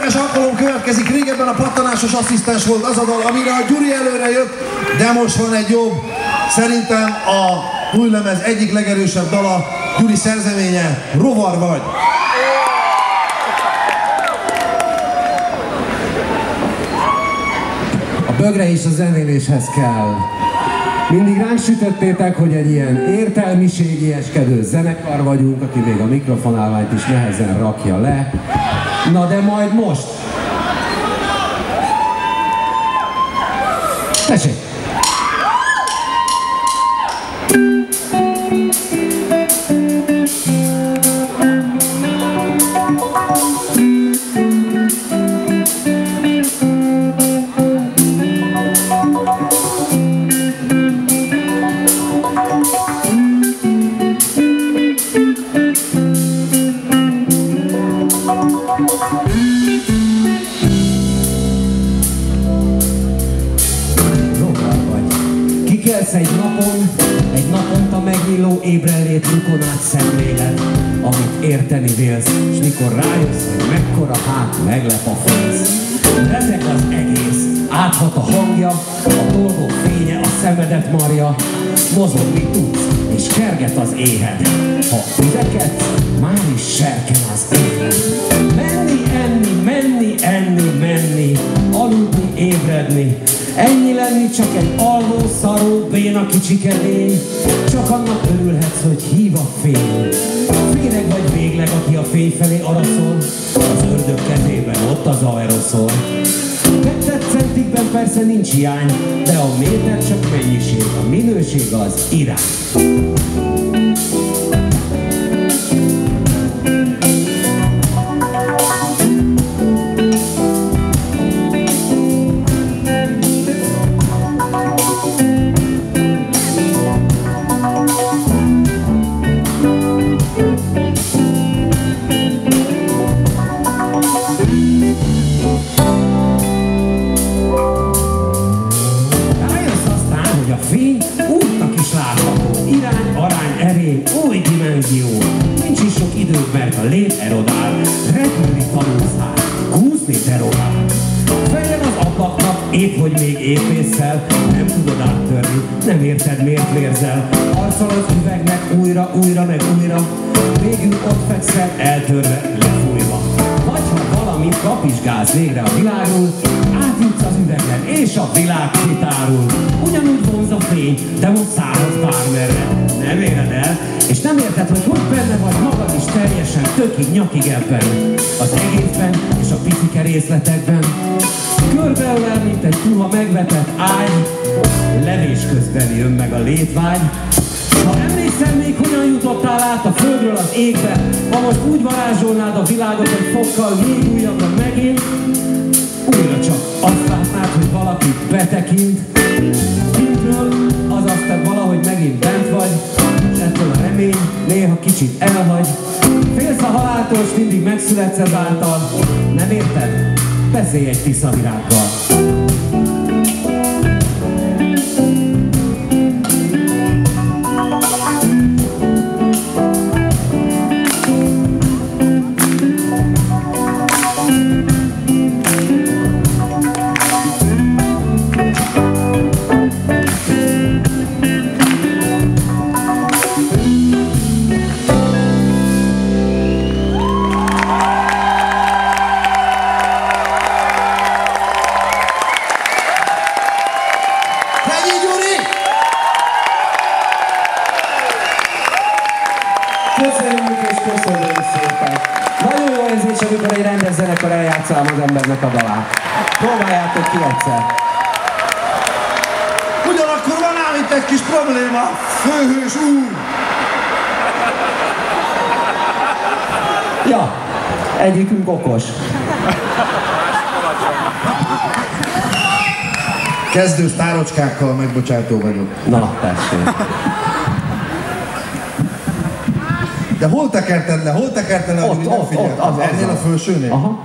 különleges alkalom következik. Régebben a pattanásos asszisztens volt az a dal, amire a Gyuri előre jött, de most van egy jobb. Szerintem a új lemez egyik legerősebb dala, Gyuri szerzeménye, Rovar vagy. A bögre is a zenéléshez kell. Mindig ránk sütöttétek, hogy egy ilyen értelmiségieskedő zenekar vagyunk, aki még a mikrofonálványt is nehezen rakja le. Na de majd most! Tessék! Egy naponta megnyíló ébrenlét lukon át szemlélet, amit érteni vélsz, s mikor rájössz, hogy mekkora hát meglep a fész. Rezeg az egész, áthat a hangja, a dolgok fénye, a szemedet marja, mozogni tudsz, és kerget az éhed. Ha üvekedsz, már is serken az éhed. Menni, enni, menni, enni, menni, aludni, ébredni. Ennyi lenni csak egy alvó, szaró, béna kicsike lény. Csak annak örülhetsz, hogy hív a fény. Féreg vagy végleg, aki a fény felé araszol. Az ördög kezében ott az aeroszol. Vetett centikben persze nincs hiány, de a méter csak mennyiség, a minőség az irány. Nincs is sok idő, mert a lét erodál. Repülni tanulsz hát, kúszni derogál. Fejlen az ablaknak, épp hogy még épésszel. Nem tudod áttörni, nem érted miért vérzel. Arccal az üvegnek újra, újra meg újra. Végül ott fekszel, eltörve, lefújva. Vagy ha valamit kapizsgálsz végre a világról, átjutsz az üvegen, és a világ kitárul. Ugyanúgy vonz a fény, de most szállhatsz bármerre. Nem éred el, és nem érted, hogy benne vagy magad is teljesen, tökig, nyakig ebben. Az egészben és a picike részletekben. Körbeölel, mint egy puha megvetett ágy. Levés közben jön meg a létvágy. Ha emlékszel még, hogyan jutottál át a földről az égbe, ha most úgy varázsolnád a világot egy fokkal még újabbra megint, újra csak azt látnád, hogy valaki betekint. Kintről, azaz te valahogy megint bent vagy, és ettől a remény néha kicsit elhagy. Félsz a haláltól, és mindig megszületsz ezáltal. Nem érted? Beszélj egy tiszavirággal. Köszönjük és köszönjük szépen! Nagyon jó érzés, amikor egy rendes zenekar eljátszál az embernek a dalát. Próbáljátok ki egyszer! Ugyanakkor van ám itt egy kis probléma, főhős úr! Ja, egyikünk okos. Kezdő sztárocskákkal megbocsátó vagyok. Na, tessék. De hol tekerted le? Hol tekerted le, hogy nem figyeltem? Ennél a fölsőnél? Aha.